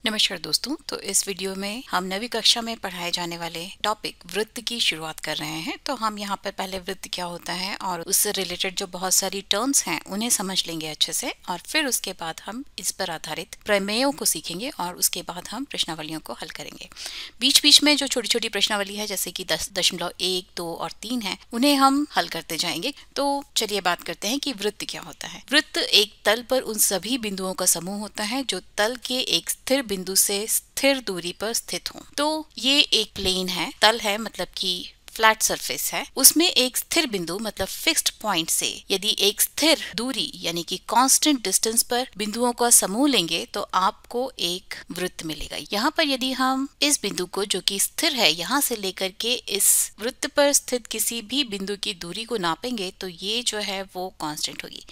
नमस्कार दोस्तों। तो इस वीडियो में हम नवी कक्षा में पढ़ाए जाने वाले टॉपिक वृत्त की शुरुआत कर रहे हैं। तो हम यहाँ पर पहले वृत्त क्या होता है और उससे रिलेटेड जो बहुत सारी टर्म्स हैं उन्हें समझ लेंगे अच्छे से, और फिर उसके बाद हम इस पर आधारित प्रमेयों को सीखेंगे और उसके बाद हम प्रश्नावलियों को हल करेंगे। बीच बीच में जो छोटी छोटी प्रश्नावली है जैसे कि 10.1, 2 और 3 है, उन्हें हम हल करते जाएंगे। तो चलिए बात करते हैं कि वृत्त क्या होता है। वृत्त एक तल पर उन सभी बिंदुओं का समूह होता है जो तल के एक स्थिर बिंदु से स्थिर दूरी पर स्थित हो। तो ये एक प्लेन है, तल है मतलब कि फ्लैट सरफेस है, उसमें एक स्थिर बिंदु मतलब फिक्स्ड पॉइंट से यदि एक स्थिर दूरी यानी कि कांस्टेंट डिस्टेंस पर बिंदुओं का समूह लेंगे तो आपको एक वृत्त मिलेगा। यहाँ पर यदि हम इस बिंदु को जो कि स्थिर है यहाँ से लेकर के इस वृत्त पर स्थित किसी भी बिंदु की दूरी को नापेंगे तो ये जो है वो कांस्टेंट होगी।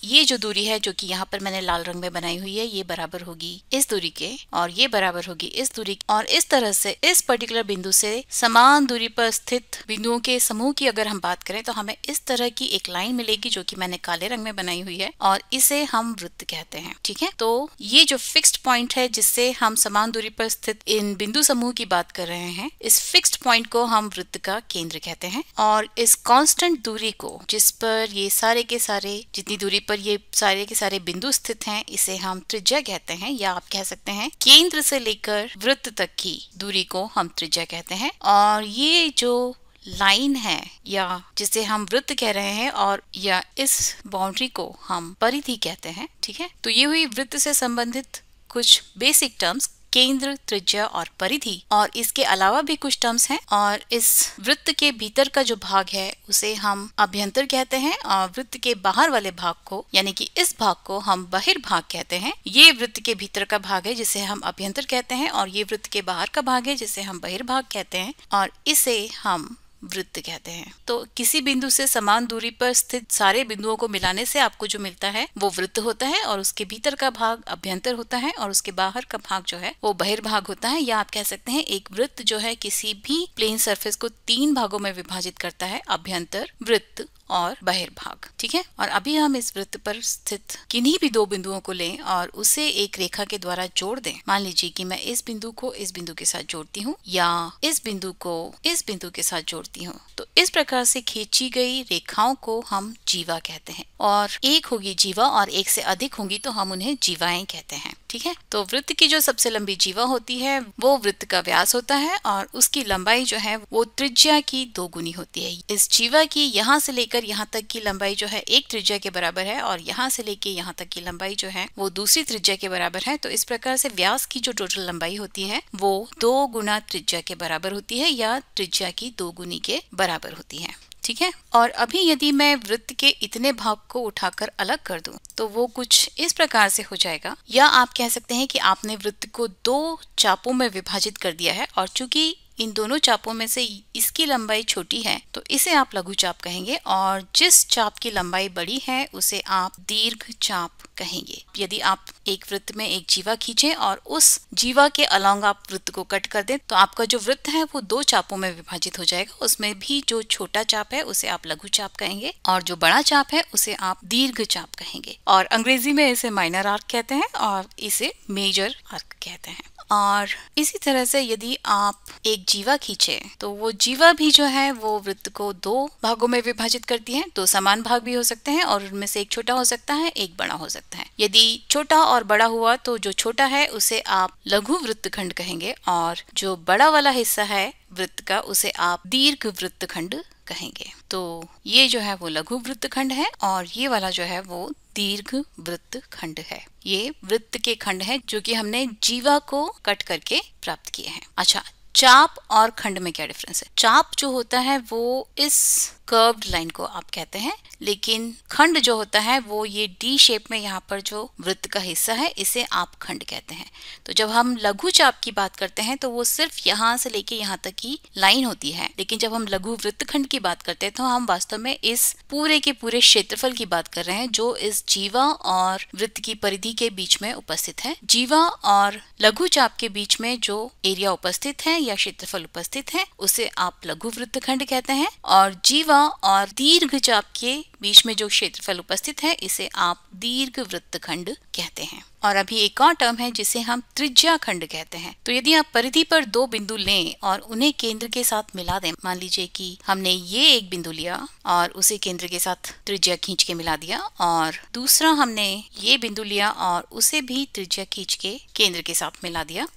ये जो दूरी है जो कि यहाँ पर मैंने लाल रंग में बनाई हुई है, ये बराबर होगी इस दूरी के और ये बराबर होगी इस दूरी की, और इस तरह से इस पर्टिकुलर बिंदु से समान दूरी पर स्थित बिंदुओं के समूह की अगर हम बात करें तो हमें इस तरह की एक लाइन मिलेगी जो कि मैंने काले रंग में बनाई हुई है और इसे हम वृत्त कहते हैं। ठीक है, तो ये जो फिक्स्ड पॉइंट है जिससे हम समान दूरी पर स्थित इन बिंदु समूह की बात कर रहे हैं, इस फिक्स्ड पॉइंट को हम वृत्त का केंद्र कहते हैं। और इस कांस्टेंट दूरी को जिस पर ये सारे के सारे जितनी दूरी पर ये सारे के सारे बिंदु स्थित हैं, इसे हम त्रिज्या कहते हैं, या आप कह सकते हैं केंद्र से लेकर वृत्त तक की दूरी को हम त्रिज्या कहते हैं। और ये जो लाइन है या जिसे हम वृत्त कह रहे हैं और या इस बाउंड्री को हम परिधि कहते हैं। ठीक है, तो ये हुई वृत्त से संबंधित कुछ बेसिक टर्म्स, केंद्र, त्रिज्या और परिधि। और इसके अलावा भी कुछ टर्म्स हैं, और इस वृत्त के भीतर का जो भाग है उसे हम अभ्यंतर कहते हैं, और वृत्त के बाहर वाले भाग को यानी कि इस भाग को हम बहिर्भाग कहते हैं। ये वृत्त के भीतर का भाग है जिसे हम अभ्यंतर कहते हैं, और ये वृत्त के बाहर का भाग है जिसे हम बहिर्भाग कहते हैं, और इसे हम वृत्त कहते हैं। तो किसी बिंदु से समान दूरी पर स्थित सारे बिंदुओं को मिलाने से आपको जो मिलता है वो वृत्त होता है, और उसके भीतर का भाग अभ्यंतर होता है और उसके बाहर का भाग जो है वो बहिर्भाग होता है। या आप कह सकते हैं एक वृत्त जो है किसी भी प्लेन सरफेस को 3 भागों में विभाजित करता है, अभ्यंतर, वृत्त और बहिर्भाग। ठीक है, और अभी हम इस वृत्त पर स्थित किन्हीं भी 2 बिंदुओं को लें और उसे एक रेखा के द्वारा जोड़ दें। मान लीजिए कि मैं इस बिंदु को इस बिंदु के साथ जोड़ती हूँ या इस बिंदु को इस बिंदु के साथ जोड़ती हूँ, तो इस प्रकार से खींची गई रेखाओं को हम जीवा कहते हैं। और एक होगी जीवा और एक से अधिक होंगी तो हम उन्हें जीवाएं कहते हैं। ठीक है, तो वृत्त की जो सबसे लंबी जीवा होती है वो वृत्त का व्यास होता है और उसकी लंबाई जो है वो त्रिज्या की 2 गुनी होती है। इस जीवा की यहाँ से लेकर यहाँ तक की लंबाई जो है एक त्रिज्या के बराबर है, और यहाँ से लेके यहाँ तक की लंबाई जो है वो दूसरी त्रिज्या के बराबर है। तो इस प्रकार से व्यास की जो टोटल लंबाई होती है वो 2 गुना त्रिज्या के बराबर होती है, या त्रिज्या की 2 गुनी के बराबर होती है। ठीक है, और अभी यदि मैं वृत्त के इतने भाग को उठाकर अलग कर दूं तो वो कुछ इस प्रकार से हो जाएगा। या आप कह सकते हैं कि आपने वृत्त को 2 चापों में विभाजित कर दिया है, और चूंकि इन दोनों चापों में से इसकी लंबाई छोटी है तो इसे आप लघु चाप कहेंगे, और जिस चाप की लंबाई बड़ी है उसे आप दीर्घ चाप कहेंगे। यदि आप एक वृत्त में एक जीवा खींचें और उस जीवा के अलोंग आप वृत्त को कट कर दें तो आपका जो वृत्त है वो 2 चापों में विभाजित हो जाएगा। उसमें भी जो छोटा चाप है उसे आप लघु चाप कहेंगे, और जो बड़ा चाप है उसे आप दीर्घ चाप कहेंगे। और अंग्रेजी में इसे माइनर आर्क कहते हैं और इसे मेजर आर्क कहते हैं। और इसी तरह से यदि आप एक जीवा खींचे तो वो जीवा भी जो है वो वृत्त को 2 भागों में विभाजित करती है। 2 समान भाग भी हो सकते हैं और उनमें से एक छोटा हो सकता है, एक बड़ा हो सकता है। यदि छोटा और बड़ा हुआ तो जो छोटा है उसे आप लघु वृत्तखंड कहेंगे, और जो बड़ा वाला हिस्सा है वृत्त का उसे आप दीर्घ वृत्तखंड कहेंगे। तो ये जो है वो लघु वृत्तखंड है और ये वाला जो है वो दीर्घ वृत्तखंड है। ये वृत्त के खंड है जो कि हमने जीवा को कट करके प्राप्त किए हैं। अच्छा, चाप और खंड में क्या डिफरेंस है? चाप जो होता है वो इस कर्व्ड लाइन को आप कहते हैं, लेकिन खंड जो होता है वो ये डी शेप में यहाँ पर जो वृत्त का हिस्सा है इसे आप खंड कहते हैं। तो जब हम लघु चाप की बात करते हैं तो वो सिर्फ यहाँ से लेके यहाँ तक की लाइन होती है, लेकिन जब हम लघु वृत्तखंड की बात करते हैं तो हम वास्तव में इस पूरे के पूरे क्षेत्रफल की बात कर रहे हैं जो इस जीवा और वृत्त की परिधि के बीच में उपस्थित है। जीवा और लघु चाप के बीच में जो एरिया उपस्थित है या क्षेत्रफल उपस्थित है उसे आप लघु वृत्तखंड कहते हैं, और जीवा जीवा और दीर्घ चाप के बीच में जो क्षेत्रफल उपस्थित है इसे आप दीर्घ वृत्तखंड कहते हैं। और अभी एक और टर्म है जिसे हम त्रिज्या खंड कहते हैं। तो यदि आप परिधि पर दो बिंदु लें और उन्हें केंद्र के साथ मिला दें, मान लीजिए कि हमने ये एक बिंदु लिया और उसे केंद्र के साथ त्रिज्या खींच के मिला दिया, और दूसरा हमने ये बिंदु लिया और उसे भी त्रिज्या खींच के केंद्र के साथ मिला दिया,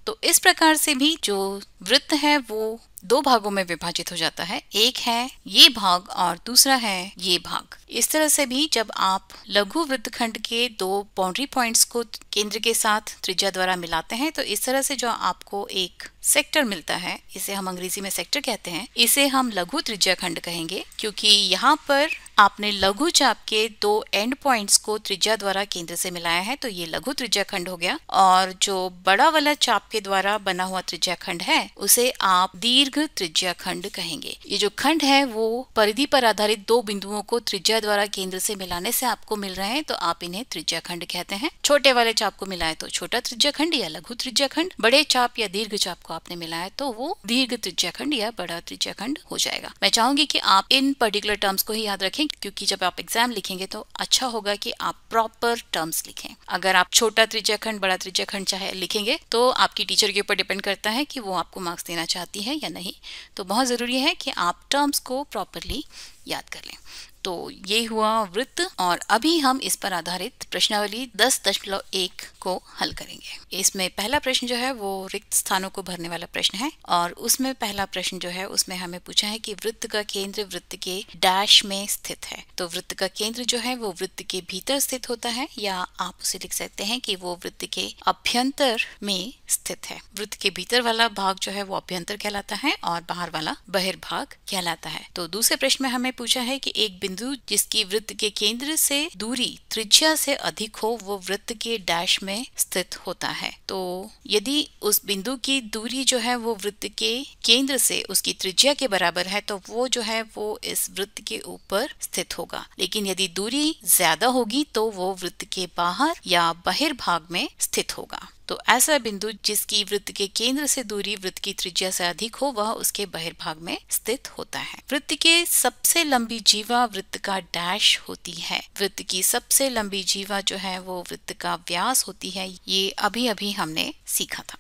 तो इस प्रकार से भी जो वृत्त है वो दो भागों में विभाजित हो जाता है। एक है ये भाग और दूसरा है ये भाग। इस तरह से भी जब आप लघु वृत्तखंड के दो बाउंड्री पॉइंट्स को केंद्र के साथ त्रिज्या द्वारा मिलाते हैं, तो इस तरह से जो आपको एक सेक्टर मिलता है, इसे हम अंग्रेजी में सेक्टर कहते हैं, इसे हम लघु त्रिज्या खंड कहेंगे, क्योंकि यहाँ पर आपने लघु चाप के दो एंड पॉइंट्स को त्रिज्या द्वारा केंद्र से मिलाया है, तो ये लघु त्रिज्या खंड हो गया। और जो बड़ा वाला चाप के द्वारा बना हुआ त्रिज्या खंड है उसे आप दीर्घ त्रिज्या खंड कहेंगे। ये जो खंड है वो परिधि पर आधारित दो बिंदुओं को त्रिज्या द्वारा केंद्र से मिलाने से आपको मिल रहे हैं, तो आप इन्हें त्रिज्या खंड कहते हैं। छोटे वाले चाप को मिलाए तो छोटा त्रिज्या खंड या लघु त्रिज्या खंड, बड़े चाप या दीर्घ चाप को आपने मिलाया तो वो दीर्घ त्रिज्या खंड या बड़ा त्रिज्या खंड हो जाएगा। मैं चाहूंगी कि आप इन पर्टिकुलर टर्म्स को ही याद रखें, क्योंकि जब आप एग्जाम लिखेंगे तो अच्छा होगा कि आप प्रॉपर टर्म्स लिखें। अगर आप छोटा त्रिज्या खंड, बड़ा त्रिज्या खंड चाहे लिखेंगे तो आपकी टीचर के ऊपर डिपेंड करता है कि वो आपको मार्क्स देना चाहती है या नहीं। तो बहुत जरूरी है कि आप टर्म्स को प्रॉपरली याद कर लें। तो ये हुआ वृत्त, और अभी हम इस पर आधारित प्रश्नावली 10.1 को हल करेंगे। इसमें पहला प्रश्न जो है वो रिक्त स्थानों को भरने वाला प्रश्न है, और उसमें पहला प्रश्न जो है उसमें हमें पूछा है कि वृत्त का केंद्र वृत्त के डैश में स्थित है। तो वृत्त का केंद्र जो है वो वृत्त के भीतर स्थित होता है, या आप उसे लिख सकते हैं कि वो वृत्त के अभ्यंतर में स्थित है। वृत्त के भीतर वाला भाग जो है वो अभ्यंतर कहलाता है और बाहर वाला बहिर्भाग कहलाता है। तो दूसरे प्रश्न में हमें पूछा है कि एक बिंदु जिसकी वृत्त के केंद्र से दूरी त्रिज्या से अधिक हो वो वृत्त के डैश में स्थित होता है। तो यदि उस बिंदु की दूरी जो है वो वृत्त के केंद्र से उसकी त्रिज्या के बराबर है तो वो जो है वो इस वृत्त के ऊपर स्थित होगा। लेकिन यदि दूरी ज्यादा होगी तो वो वृत्त के बाहर या बहिर्भाग में स्थित होगा। तो ऐसा बिंदु जिसकी वृत्त के केंद्र से दूरी वृत्त की त्रिज्या से अधिक हो वह उसके बहिर्भाग में स्थित होता है। वृत्त के सबसे लंबी जीवा वृत्त का डैश होती है। वृत्त की सबसे लंबी जीवा जो है वो वृत्त का व्यास होती है। ये अभी अभी हमने सीखा था,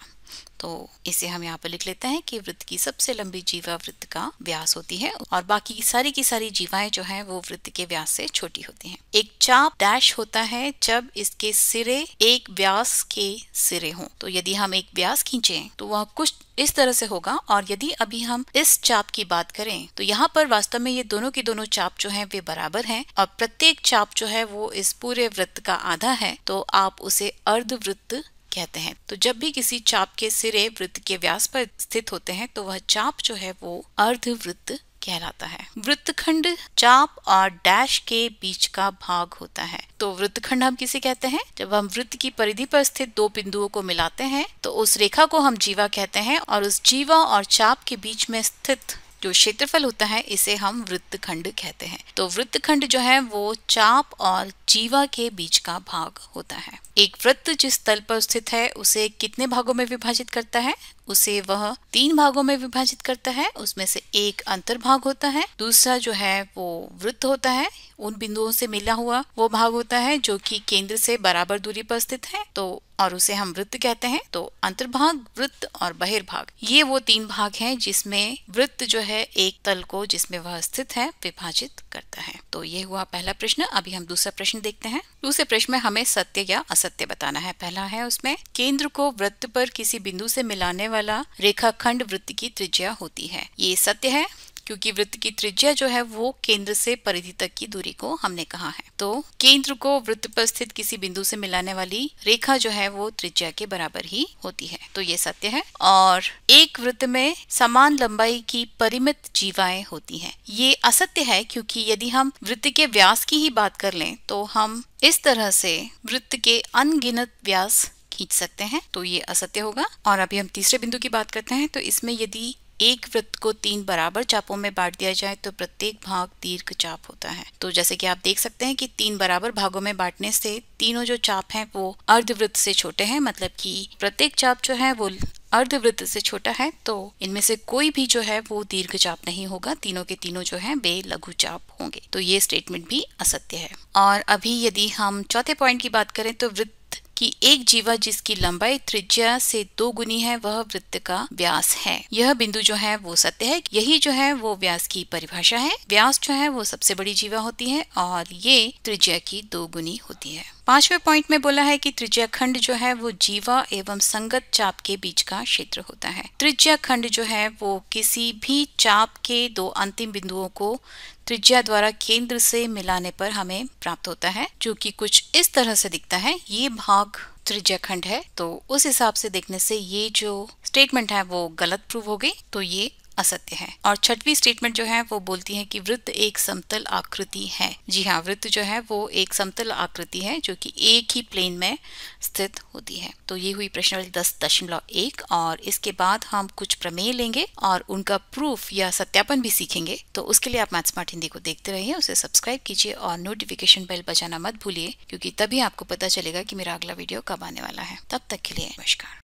तो इसे हम यहाँ पर लिख लेते हैं कि वृत्त की सबसे लंबी जीवा वृत्त का व्यास होती है, और बाकी की सारी जीवाएं जो हैं वो वृत्त के व्यास से छोटी होती हैं। एक चाप डैश होता है जब इसके सिरे एक व्यास के सिरे हों। तो यदि हम एक व्यास खींचें तो वह कुछ इस तरह से होगा, और यदि अभी हम इस चाप की बात करें तो यहाँ पर वास्तव में ये दोनों की दोनों चाप जो हैं वे बराबर हैं, और प्रत्येक चाप जो है वो इस पूरे वृत्त का आधा है, तो आप उसे अर्धवृत्त कहते हैं। तो जब भी किसी चाप के सिरे वृत्त के व्यास पर स्थित होते हैं तो वह चाप जो है वो अर्धवृत्त कहलाता है। वृत्तखंड चाप और डैश के बीच का भाग होता है। तो वृत्तखंड हम किसे कहते हैं? जब हम वृत्त की परिधि पर स्थित दो बिंदुओं को मिलाते हैं तो उस रेखा को हम जीवा कहते हैं, और उस जीवा और चाप के बीच में स्थित जो क्षेत्रफल होता है इसे हम वृत्तखंड कहते हैं। तो वृत्तखंड जो है वो चाप और जीवा के बीच का भाग होता है। एक वृत्त जिस तल पर स्थित है उसे कितने भागों में विभाजित करता है? उसे वह 3 भागों में विभाजित करता है। उसमें से एक अंतर्भाग होता है, दूसरा जो है वो वृत्त होता है, उन बिंदुओं से मिला हुआ वो भाग होता है जो कि केंद्र से बराबर दूरी पर स्थित है, तो और उसे हम वृत्त कहते हैं। तो अंतर्भाग, वृत्त और बहिर्भाग ये वो 3 भाग हैं जिसमें वृत्त जो है एक तल को जिसमें वह स्थित है विभाजित करता है। तो ये हुआ पहला प्रश्न। अभी हम दूसरा प्रश्न देखते हैं। दूसरे प्रश्न में हमें सत्य या असत्य बताना है। पहला है उसमें केंद्र को वृत्त पर किसी बिंदु से मिलाने वाला रेखाखंड वृत्त की त्रिज्या होती है। ये सत्य है क्योंकि वृत्त की त्रिज्या जो है वो केंद्र से परिधि तक की दूरी को हमने कहा है। तो केंद्र को वृत्त पर स्थित किसी बिंदु से मिलाने वाली रेखा जो है वो त्रिज्या के बराबर ही होती है, तो ये सत्य है। और एक वृत्त में समान लंबाई की परिमित जीवाएं होती हैं। ये असत्य है क्योंकि यदि हम वृत्त के व्यास की ही बात कर लें तो हम इस तरह से वृत्त के अनगिनत व्यास खींच सकते हैं, तो ये असत्य होगा। और अभी हम तीसरे बिंदु की बात करते हैं। तो इसमें यदि एक वृत्त को 3 बराबर चापों में बांट दिया जाए तो प्रत्येक भाग दीर्घ चाप होता है। तो जैसे कि आप देख सकते हैं कि 3 बराबर भागों में बांटने से तीनों जो चाप हैं वो अर्धवृत्त से छोटे हैं, मतलब कि प्रत्येक चाप जो है वो अर्धवृत्त से छोटा है तो इनमें से कोई भी जो है वो दीर्घ चाप नहीं होगा, तीनों के तीनों जो है वे लघु चाप होंगे। तो ये स्टेटमेंट भी असत्य है। और अभी यदि हम चौथे पॉइंट की बात करें तो वृत्त कि एक जीवा जिसकी लंबाई त्रिज्या से 2 गुनी है वह वृत्त का व्यास है। यह बिंदु जो है वो सत्य है। यही जो है वो व्यास की परिभाषा है। व्यास जो है वो सबसे बड़ी जीवा होती है और ये त्रिज्या की 2 गुनी होती है। 5वें पॉइंट में बोला है कि त्रिज्या खंड जो है वो जीवा एवं संगत चाप के बीच का क्षेत्र होता है। त्रिज्या खंड जो है वो किसी भी चाप के 2 अंतिम बिंदुओं को त्रिज्या द्वारा केंद्र से मिलाने पर हमें प्राप्त होता है, जो कि कुछ इस तरह से दिखता है। ये भाग त्रिज्या खंड है, तो उस हिसाब से देखने से ये जो स्टेटमेंट है वो गलत प्रूव हो गई, तो ये असत्य है। और 6वीं स्टेटमेंट जो है वो बोलती है कि वृत्त एक समतल आकृति है। जी हाँ, वृत्त जो है वो एक समतल आकृति है जो कि एक ही प्लेन में स्थित होती है। तो ये हुई प्रश्नावली 10.1 और इसके बाद हम कुछ प्रमेय लेंगे और उनका प्रूफ या सत्यापन भी सीखेंगे। तो उसके लिए आप मैथ स्मार्ट हिंदी को देखते रहिए, उसे सब्सक्राइब कीजिए और नोटिफिकेशन बेल बजाना मत भूलिए, क्योंकि तभी आपको पता चलेगा कि मेरा अगला वीडियो कब आने वाला है। तब तक के लिए नमस्कार।